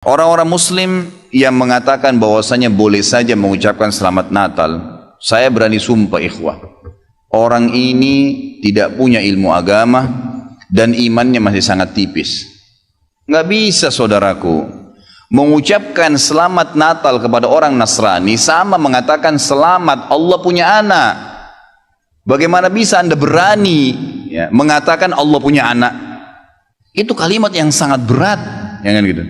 Orang-orang muslim yang mengatakan bahwasanya boleh saja mengucapkan selamat Natal, saya berani sumpah ikhwah, orang ini tidak punya ilmu agama dan imannya masih sangat tipis. Nggak bisa saudaraku mengucapkan selamat Natal kepada orang Nasrani sama mengatakan selamat Allah punya anak. Bagaimana bisa Anda berani mengatakan Allah punya anak? Itu kalimat yang sangat berat, ya kan gitu.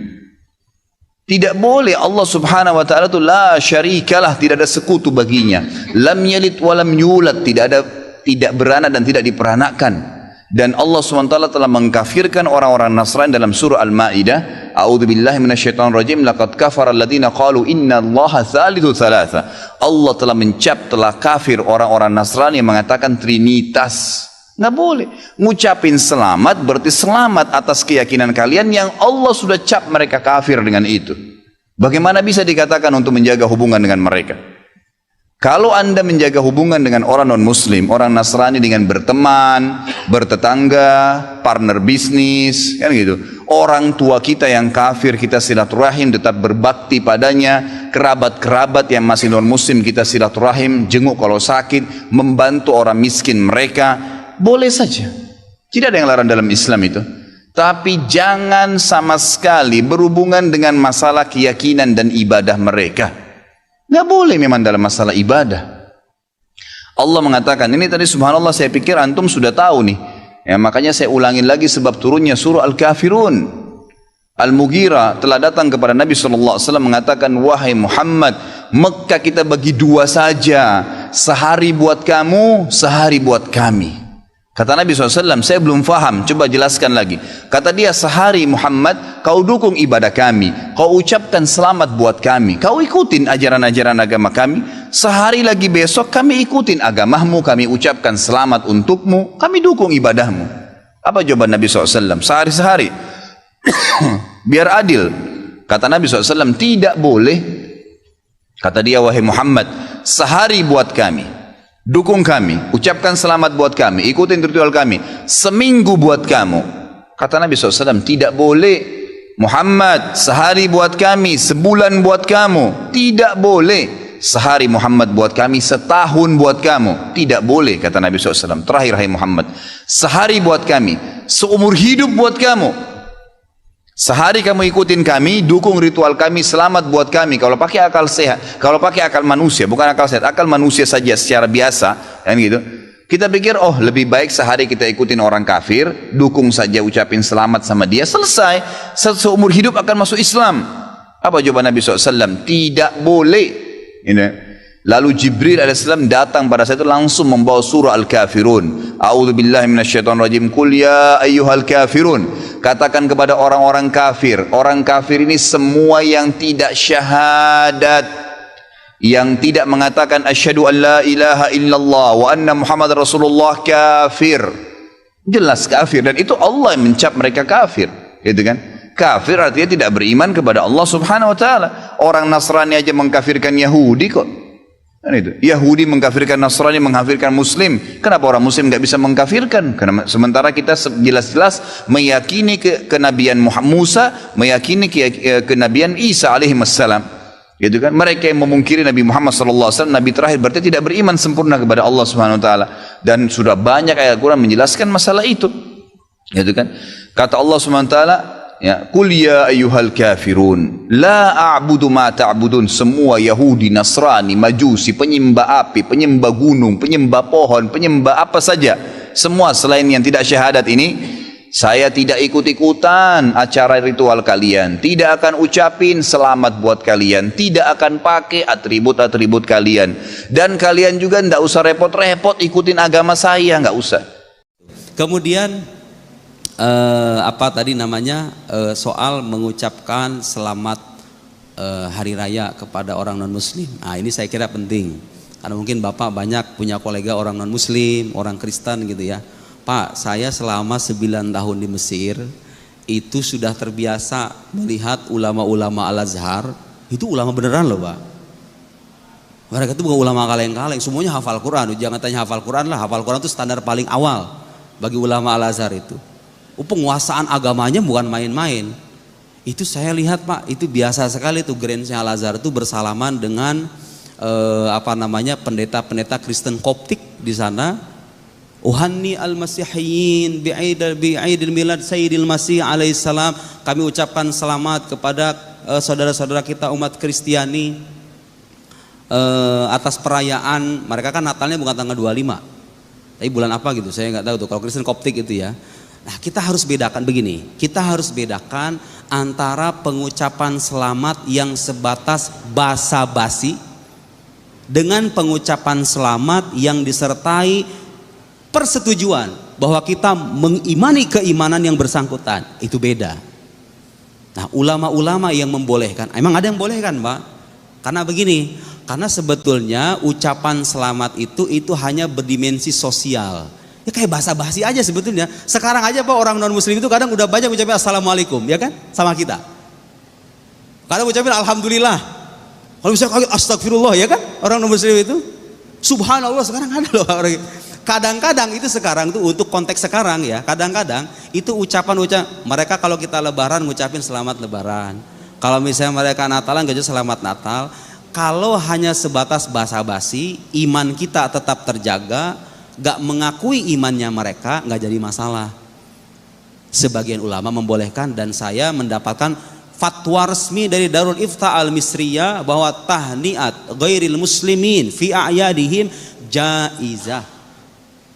Tidak boleh. Allah subhanahu wa ta'ala itu la syarikalah, tidak ada sekutu baginya. Lam yalid wa lam yulad, tidak beranak dan tidak diperanakan. Dan Allah subhanahu wa ta'ala telah mengkafirkan orang-orang Nasrani dalam surah Al-Ma'idah. A'udzubillahi minasyaitonir rajim. Laqad kafara alladziina qalu inna Allaha tsalitsu tsalatsa. Allah telah telah kafir orang-orang Nasrani yang mengatakan trinitas. Nggak boleh. Ngucapin selamat berarti selamat atas keyakinan kalian yang Allah sudah cap mereka kafir dengan itu. Bagaimana bisa dikatakan untuk menjaga hubungan dengan mereka? Kalau Anda menjaga hubungan dengan orang non-muslim, orang Nasrani dengan berteman, bertetangga, partner bisnis, kan gitu. Orang tua kita yang kafir kita silaturahim, tetap berbakti padanya. Kerabat-kerabat yang masih non-muslim kita silaturahim, jenguk kalau sakit, membantu orang miskin mereka. Boleh saja, tidak ada yang larang dalam Islam itu. Tapi jangan sama sekali berhubungan dengan masalah keyakinan dan ibadah mereka. Nggak boleh memang dalam masalah ibadah. Allah mengatakan, ini tadi subhanallah saya pikir antum sudah tahu nih. Ya, makanya saya ulangin lagi sebab turunnya surah Al-Kafirun. Al-Mughirah telah datang kepada Nabi SAW mengatakan, wahai Muhammad, Mekah kita bagi dua saja. Sehari buat kamu, sehari buat kami. Kata Nabi SAW, saya belum faham, coba jelaskan lagi. Kata dia, sehari Muhammad, kau dukung ibadah kami, kau ucapkan selamat buat kami, kau ikutin ajaran-ajaran agama kami. Sehari lagi besok kami ikutin agamamu, kami ucapkan selamat untukmu, kami dukung ibadahmu. Apa jawaban Nabi SAW? Sehari-sehari. Biar adil. Kata Nabi SAW, tidak boleh. Kata dia, wahai Muhammad, sehari buat kami, dukung kami, ucapkan selamat buat kami, ikutin ritual kami. Seminggu buat kamu. Kata Nabi SAW, tidak boleh. Muhammad, sehari buat kami, sebulan buat kamu. Tidak boleh. Sehari Muhammad buat kami, setahun buat kamu. Tidak boleh, kata Nabi SAW. Terakhir, hai Muhammad, sehari buat kami, seumur hidup buat kamu. Sehari kamu ikutin kami, dukung ritual kami, selamat buat kami. Kalau pakai akal sehat, kalau pakai akal manusia, bukan akal sehat, akal manusia saja secara biasa, kan gitu. Kita pikir, oh lebih baik sehari kita ikutin orang kafir, dukung saja, ucapin selamat sama dia, selesai. Seumur hidup akan masuk Islam. Apa jawaban Nabi SAW? Tidak boleh. Ini. Lalu Jibril alaihissalam datang pada saat itu langsung membawa surah Al-Kafirun. A'udzubillahi minasyaitonir rajim. Qul ya ayyuhal kafirun. Katakan kepada orang-orang kafir. Orang kafir ini semua yang tidak syahadat, yang tidak mengatakan asyhadu an la ilaha illallah wa anna Muhammad Rasulullah, kafir. Jelas kafir, dan itu Allah yang mencap mereka kafir, gitu kan? Kafir artinya tidak beriman kepada Allah Subhanahu wa taala. Orang Nasrani aja mengkafirkan Yahudi kok. Kan itu. Yahudi mengkafirkan Nasrani, mengkafirkan Muslim. Kenapa orang Muslim nggak bisa mengkafirkan? Karena sementara kita jelas-jelas meyakini kenabian Musa, meyakini kenabian Isa alaihissalam. Gitu kan? Mereka yang memungkiri Nabi Muhammad SAW, Nabi terakhir, berarti tidak beriman sempurna kepada Allah Subhanahu Wa Taala. Dan sudah banyak ayat Quran menjelaskan masalah itu. Gitu kan? Kata Allah Subhanahu Wa Taala, ya, Qul ya ayyuhal kafirun la a'budu ma ta'budun. Semua Yahudi, Nasrani, Majusi, penyembah api, penyembah gunung, penyembah pohon, penyembah apa saja, semua selain yang tidak syahadat ini, saya tidak ikut-ikutan acara ritual kalian, tidak akan ucapin selamat buat kalian, tidak akan pakai atribut-atribut kalian, dan kalian juga tidak usah repot-repot ikutin agama saya, nggak usah. Kemudian apa tadi namanya, soal mengucapkan selamat hari raya kepada orang non muslim. Nah ini saya kira penting, karena mungkin Bapak banyak punya kolega orang non muslim, orang Kristen gitu ya. Pak, saya selama 9 tahun di Mesir itu sudah terbiasa melihat ulama-ulama Al-Azhar. Itu ulama beneran loh Pak. Mereka itu bukan ulama kaleng-kaleng, semuanya hafal Quran. Jangan tanya hafal Quran lah, hafal Quran itu standar paling awal bagi ulama Al-Azhar itu. Penguasaan agamanya bukan main-main. Itu saya lihat Pak, itu biasa sekali tuh gereja Al-Azhar itu bersalaman dengan pendeta-pendeta Kristen Koptik di sana. Uhanni al-Masihiyin bi'aidil milad Sayyidil Masih alaihissalam. Kami ucapkan selamat kepada saudara-saudara kita umat Kristiani atas perayaan. Mereka kan Natalnya bukan tanggal 25, tapi bulan apa gitu, saya nggak tahu tuh kalau Kristen Koptik itu ya. Nah, kita harus bedakan begini, kita harus bedakan antara pengucapan selamat yang sebatas basa-basi dengan pengucapan selamat yang disertai persetujuan bahwa kita mengimani keimanan yang bersangkutan. Itu beda. Nah, ulama-ulama yang membolehkan, emang ada yang bolehkan Pak? Karena begini, karena sebetulnya ucapan selamat itu hanya berdimensi sosial. Ya kayak basa-basi aja sebetulnya. Sekarang aja Pak, orang non muslim itu kadang udah banyak ucapin assalamualaikum, ya kan, sama kita. Kadang ucapin alhamdulillah. Kalau misalnya kaget astagfirullah, ya kan, orang non muslim itu. Subhanallah, sekarang ada loh orang. Kadang-kadang itu sekarang tuh untuk konteks sekarang ya. Kadang-kadang itu ucapan mereka kalau kita lebaran ngucapin selamat lebaran. Kalau misalnya mereka Natalan gak selamat Natal. Kalau hanya sebatas basa-basi, iman kita tetap terjaga. Gak mengakui imannya mereka, gak jadi masalah. Sebagian ulama membolehkan, dan saya mendapatkan fatwa resmi dari Darul Ifta Al-Misriyah bahwa tahniat ghairil muslimin fi a'yadihim jaizah.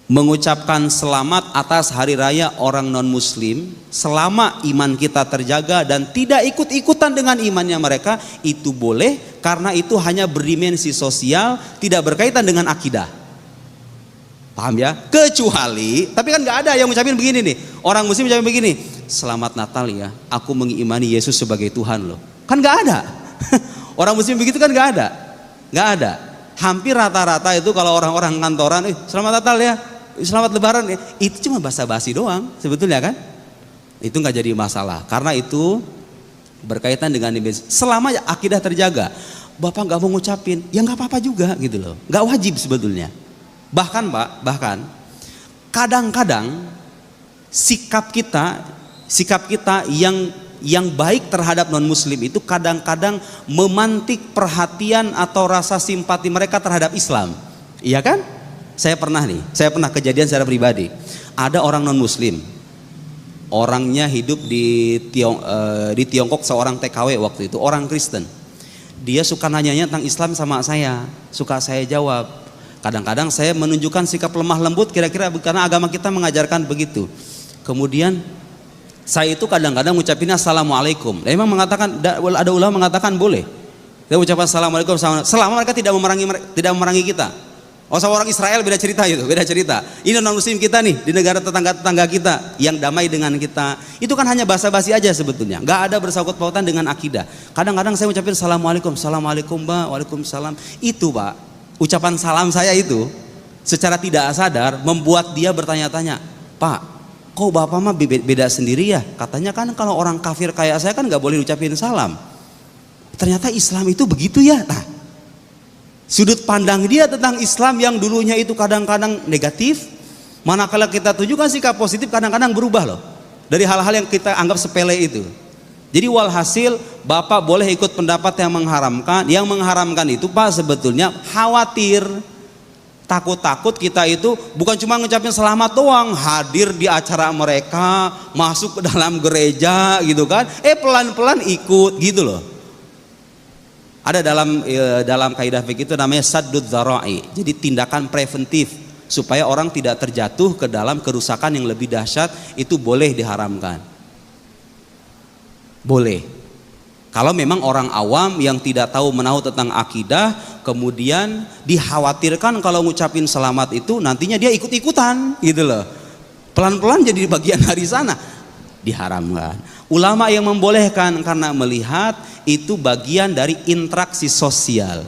Mengucapkan selamat atas hari raya orang non muslim selama iman kita terjaga dan tidak ikut-ikutan dengan imannya mereka, itu boleh, karena itu hanya berdimensi sosial, tidak berkaitan dengan akidah. Paham ya? Kecuali, tapi kan nggak ada yang ngucapin begini nih. Orang muslim ngucapin begini, selamat Natal ya, aku mengimani Yesus sebagai Tuhan loh. Kan nggak ada. Orang muslim begitu kan nggak ada. Nggak ada. Hampir rata-rata itu kalau orang-orang kantoran, selamat Natal ya, selamat Lebaran ya, itu cuma basa-basi doang sebetulnya kan. Itu nggak jadi masalah, karena itu berkaitan dengan selama akidah terjaga. Bapak nggak mau ngucapin, ya nggak apa-apa juga gitu loh. Nggak wajib sebetulnya. Bahkan Pak, kadang-kadang sikap kita yang baik terhadap non muslim itu kadang-kadang memantik perhatian atau rasa simpati mereka terhadap Islam. Iya kan? Saya pernah kejadian secara pribadi. Ada orang non muslim, orangnya hidup di Tiongkok, seorang TKW waktu itu, orang Kristen. Dia suka nanyanya tentang Islam sama saya, suka saya jawab. Kadang-kadang saya menunjukkan sikap lemah lembut kira-kira karena agama kita mengajarkan begitu. Kemudian saya itu kadang-kadang ngucapinnya assalamualaikum. Memang ada ulama mengatakan boleh. Dia ucapan assalamualaikum selama mereka tidak memerangi kita. Oh, sama orang Israel beda cerita itu, beda cerita. Ini non muslim kita nih di negara tetangga-tetangga kita yang damai dengan kita. Itu kan hanya basa-basi aja sebetulnya. Nggak ada bersangkut pautan dengan akidah. Kadang-kadang saya ucapin assalamualaikum, assalamualaikum Mbak, waalaikumsalam. Itu Pak, ucapan salam saya itu secara tidak sadar membuat dia bertanya-tanya, Pak, kok Bapak mah beda sendiri ya? Katanya kan kalau orang kafir kayak saya kan nggak boleh ucapin salam. Ternyata Islam itu begitu ya. Nah, sudut pandang dia tentang Islam yang dulunya itu kadang-kadang negatif, manakala kita tunjukkan sikap positif kadang-kadang berubah loh. Dari hal-hal yang kita anggap sepele itu. Jadi walhasil Bapak boleh ikut pendapat yang mengharamkan. Yang mengharamkan itu Pak sebetulnya khawatir, takut-takut kita itu bukan cuma ngucapin selamat doang, hadir di acara mereka, masuk ke dalam gereja gitu kan, pelan-pelan ikut gitu loh. Ada dalam kaidah fikih itu namanya saddud dzara'i. Jadi tindakan preventif supaya orang tidak terjatuh ke dalam kerusakan yang lebih dahsyat, itu boleh diharamkan. Boleh. Kalau memang orang awam yang tidak tahu menahu tentang akidah, kemudian dikhawatirkan kalau ngucapin selamat itu nantinya dia ikut-ikutan gitu loh. Pelan-pelan jadi bagian dari sana, diharamkan. Ulama yang membolehkan karena melihat itu bagian dari interaksi sosial.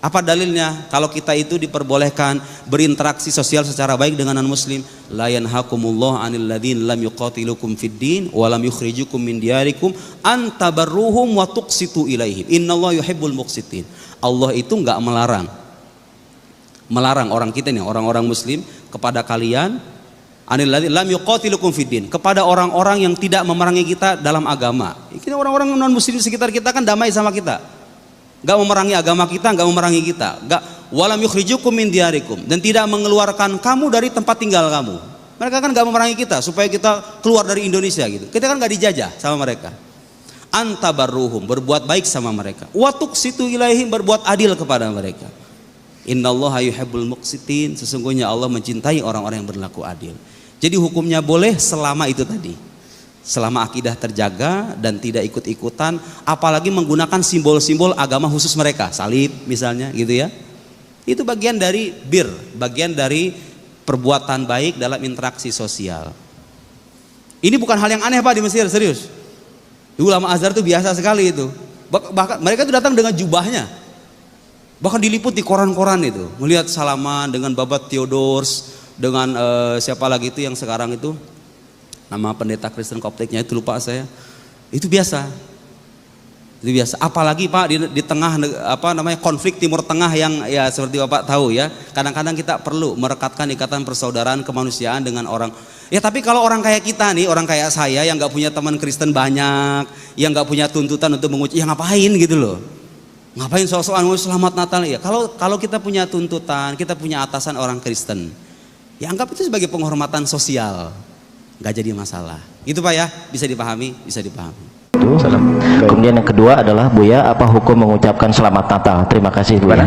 Apa dalilnya? Kalau kita itu diperbolehkan berinteraksi sosial secara baik dengan non muslim, la yanhakumullah 'anil ladzina lam yuqatilukum fid din wa lam yukhrijukum min diyarikum an tabarruhum wa tuqsitu ilaihim. Innallaha yuhibbul muqsitin. Allah itu enggak melarang orang kita nih, orang-orang muslim, kepada kalian Anil ladzi lam yuqatilukum fiddin, kepada orang-orang yang tidak memerangi kita dalam agama. Kita orang-orang non muslim sekitar kita kan damai sama kita, nggak memerangi agama kita, nggak memerangi kita, nggak walam yukhrijukum min diyarikum, dan tidak mengeluarkan kamu dari tempat tinggal kamu. Mereka kan nggak memerangi kita supaya kita keluar dari Indonesia gitu. Kita kan nggak dijajah sama mereka. Antabarruhum, berbuat baik sama mereka. Wa tuqsitu ilaihim, berbuat adil kepada mereka. Innallaha yuhibbul muqsitin, sesungguhnya Allah mencintai orang-orang yang berlaku adil. Jadi hukumnya boleh selama itu tadi, selama akidah terjaga dan tidak ikut-ikutan, apalagi menggunakan simbol-simbol agama khusus mereka, salib misalnya gitu ya. Itu bagian dari bir, bagian dari perbuatan baik dalam interaksi sosial. Ini bukan hal yang aneh Pak di Mesir, serius. Ulama Azhar itu biasa sekali itu. Bahkan mereka itu datang dengan jubahnya, bahkan diliput di koran-koran itu, melihat salaman dengan Babat Theodors, dengan siapa lagi itu yang sekarang itu nama pendeta Kristen Koptiknya itu lupa saya. Itu biasa, itu biasa. Apalagi Pak di tengah apa namanya konflik Timur Tengah yang ya seperti Bapak tahu ya, kadang-kadang kita perlu merekatkan ikatan persaudaraan kemanusiaan dengan orang. Ya tapi kalau orang kayak kita nih, orang kayak saya yang nggak punya teman Kristen banyak, yang nggak punya tuntutan untuk mengucap, ya ngapain gitu loh, ngapain soal-soal selamat Natal ya. Kalau kita punya tuntutan, kita punya atasan orang Kristen, ya anggap itu sebagai penghormatan sosial, nggak jadi masalah. Gitu Pak ya, bisa dipahami, bisa dipahami. Kemudian yang kedua adalah Buya, apa hukum mengucapkan selamat Natal? Terima kasih Buya.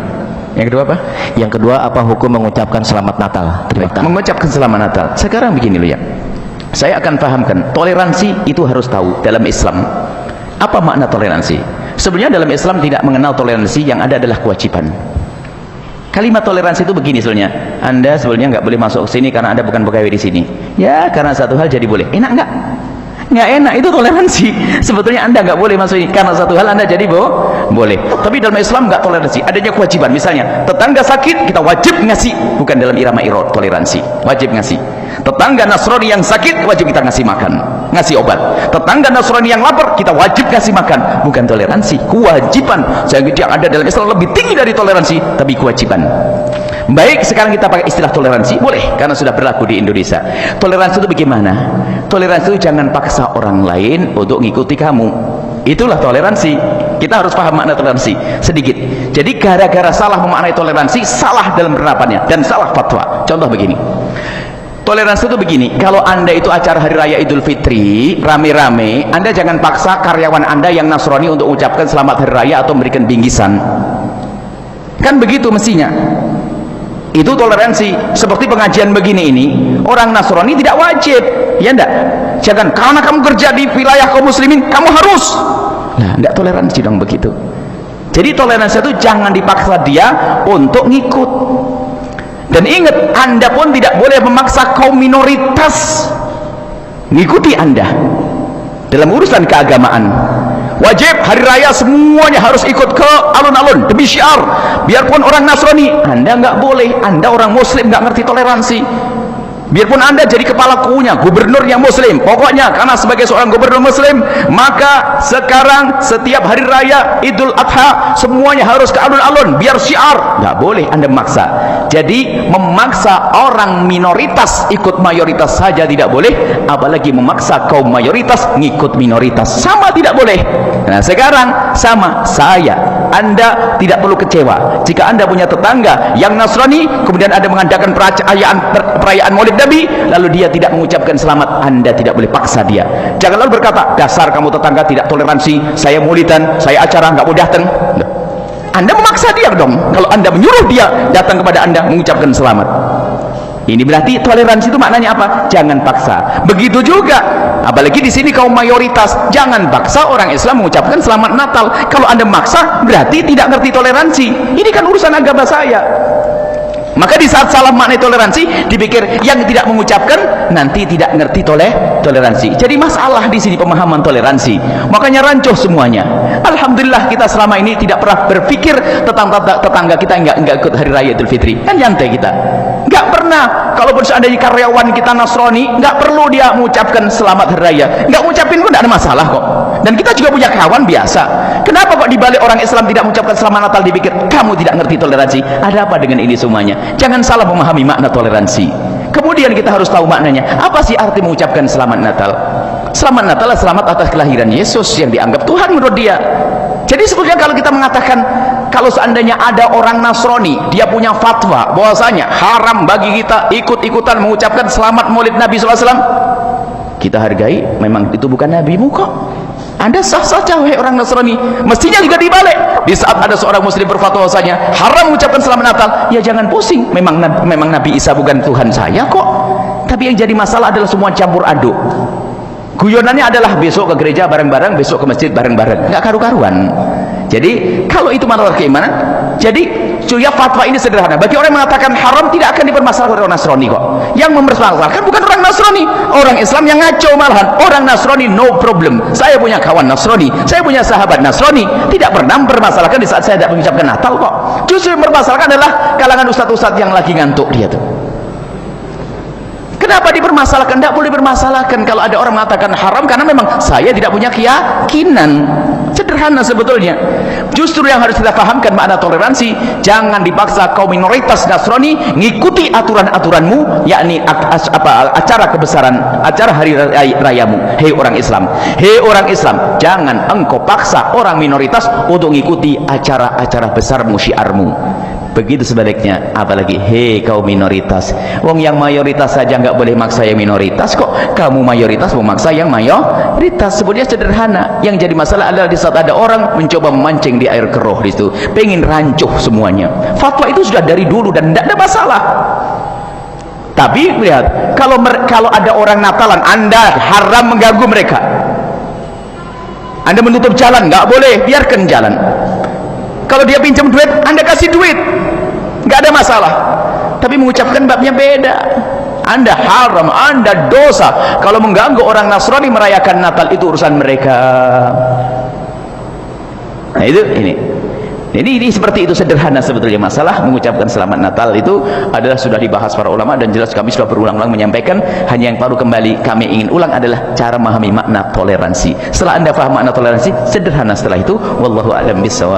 Yang kedua apa? Yang kedua, apa hukum mengucapkan selamat Natal? Terima kasih. Mengucapkan selamat Natal. Sekarang begini loh ya, saya akan pahamkan, toleransi itu harus tahu dalam Islam. Apa makna toleransi? Sebenarnya dalam Islam tidak mengenal toleransi, yang ada adalah kewajiban. Kalimat toleransi itu begini sebenarnya, Anda sebenarnya nggak boleh masuk ke sini karena Anda bukan pegawai di sini. Ya karena satu hal jadi boleh. Enak nggak? Nggak enak, itu toleransi. Sebetulnya Anda nggak boleh masuk ini karena satu hal Anda jadi boleh. Tapi dalam Islam nggak toleransi, adanya kewajiban. Misalnya tetangga sakit kita wajib ngasih, bukan dalam irama irod, toleransi wajib ngasih. Tetangga Nasrani yang sakit wajib kita ngasih makan, ngasih obat. Tetangga Nasrani yang lapar kita wajib ngasih makan, bukan toleransi, kewajiban. Yang ada dalam Islam lebih tinggi dari toleransi, tapi kewajiban. Baik, sekarang kita pakai istilah toleransi, boleh karena sudah berlaku di Indonesia. Toleransi itu bagaimana? Toleransi itu jangan paksa orang lain untuk ngikuti kamu. Itulah toleransi. Kita harus paham makna toleransi sedikit. Jadi gara-gara salah memaknai toleransi, salah dalam penerapannya dan salah fatwa. Contoh begini, toleransi itu begini, kalau Anda itu acara hari raya Idul Fitri rame-rame, Anda jangan paksa karyawan Anda yang Nasrani untuk mengucapkan selamat hari raya atau memberikan bingkisan. Kan begitu mestinya. Itu toleransi. Seperti pengajian begini ini, orang Nasrani tidak wajib, ya enggak? Jangan karena kamu kerja di wilayah kaum muslimin kamu harus. Nah, enggak toleransi dong begitu. Jadi toleransi itu jangan dipaksa dia untuk ngikut. Dan ingat, Anda pun tidak boleh memaksa kaum minoritas ngikuti Anda dalam urusan keagamaan. Wajib hari raya semuanya harus ikut ke alun-alun demi syiar, biarpun orang Nasrani. Anda nggak boleh, Anda orang muslim nggak ngerti toleransi. Biarpun Anda jadi kepala kuunya, gubernur yang muslim, pokoknya karena sebagai seorang gubernur muslim, maka sekarang setiap hari raya Idul Adha semuanya harus ke alun-alun biar syiar. Nggak boleh Anda memaksa. Jadi memaksa orang minoritas ikut mayoritas saja tidak boleh, apalagi memaksa kaum mayoritas ngikut minoritas, sama tidak boleh. Nah sekarang sama saya, Anda tidak perlu kecewa jika Anda punya tetangga yang Nasrani, kemudian Anda mengadakan perayaan Maulid Nabi, lalu dia tidak mengucapkan selamat. Anda tidak boleh paksa dia. Jangan lalu berkata, dasar kamu tetangga tidak toleransi, saya maulidan, saya acara nggak mau datang. Anda memaksa dia dong kalau Anda menyuruh dia datang kepada Anda mengucapkan selamat. Ini berarti toleransi itu maknanya apa? Jangan paksa. Begitu juga, apalagi di sini kaum mayoritas, jangan paksa orang Islam mengucapkan selamat Natal. Kalau Anda memaksa berarti tidak ngerti toleransi. Ini kan urusan agama saya. Maka di saat salah maknai toleransi, dipikir yang tidak mengucapkan nanti tidak ngerti toleransi. Jadi masalah di sini pemahaman toleransi. Makanya rancuh semuanya. Alhamdulillah kita selama ini tidak pernah berpikir tentang tetangga kita nggak ikut hari raya Idul Fitri. Kan nyantai kita. Nggak pernah. Kalaupun seandainya karyawan kita Nasrani, nggak perlu dia mengucapkan selamat hari raya. Nggak ngucapin pun nggak ada masalah kok. Dan kita juga punya kawan biasa. Kenapa kok dibalik orang Islam tidak mengucapkan selamat Natal dipikir kamu tidak ngerti toleransi? Ada apa dengan ini semuanya? Jangan salah memahami makna toleransi. Kemudian kita harus tahu maknanya. Apa sih arti mengucapkan selamat Natal? Selamat Natal adalah selamat atas kelahiran Yesus yang dianggap Tuhan menurut dia. Jadi sebetulnya kalau kita mengatakan, kalau seandainya ada orang Nasrani, dia punya fatwa bahwasanya haram bagi kita ikut-ikutan mengucapkan selamat Maulid Nabi SAW, kita hargai, memang itu bukan nabimu kok. Anda sah saja wahai orang Nasrani. Mestinya juga dibalik. Di saat ada seorang muslim berfatwa bahwasanya haram mengucapkan selamat Natal, ya jangan pusing, memang Nabi Isa bukan Tuhan saya kok. Tapi yang jadi masalah adalah semua campur aduk. Guyonannya adalah besok ke gereja bareng-bareng, besok ke masjid bareng-bareng, nggak karu-karuan. Jadi kalau itu masalah keimanan, jadi ya fatwa ini sederhana. Bagi orang yang mengatakan haram, tidak akan dipermasalahkan oleh orang Nasrani kok. Yang mempermasalahkan bukan orang Nasrani, orang Islam yang ngaco malahan. Orang Nasrani no problem. Saya punya kawan Nasrani, saya punya sahabat Nasrani, tidak pernah mempermasalahkan di saat saya tidak mengucapkan Natal kok. Justru yang mempermasalahkan adalah kalangan ustadz-ustadz yang lagi ngantuk dia tuh. Kenapa dipermasalahkan? Tidak boleh dipermasalahkan kalau ada orang mengatakan haram, karena memang saya tidak punya keyakinan. Sederhana sebetulnya. Justru yang harus kita pahamkan makna toleransi, jangan dipaksa kaum minoritas Nasrani ngikuti aturan-aturanmu, yakni acara kebesaran, acara hari rayamu. Hei orang Islam, hei orang Islam, jangan engkau paksa orang minoritas untuk mengikuti acara-acara besarmu, syiarmu. Begitu sebaliknya, apalagi hei kaum minoritas, wong yang mayoritas saja nggak boleh maksa yang minoritas kok, kamu mayoritas memaksa yang mayoritas. Sebenarnya sederhana. Yang jadi masalah adalah di saat ada orang mencoba memancing di air keruh di situ, pengen rancuh semuanya. Fatwa itu sudah dari dulu dan tidak ada masalah. Tapi lihat, kalau ada orang Natalan, Anda haram mengganggu mereka. Anda menutup jalan, nggak boleh, biarkan jalan. Kalau dia pinjam duit, Anda kasih duit, nggak ada masalah. Tapi mengucapkan babnya beda. Anda haram, Anda dosa. Kalau mengganggu orang Nasrani merayakan Natal, itu urusan mereka. Nah itu ini seperti itu, sederhana sebetulnya. Masalah mengucapkan selamat Natal itu adalah sudah dibahas para ulama, dan jelas kami sudah berulang-ulang menyampaikan. Hanya yang baru kembali kami ingin ulang adalah cara memahami makna toleransi. Setelah Anda paham makna toleransi, sederhana setelah itu. Wallahu a'lam bishawab.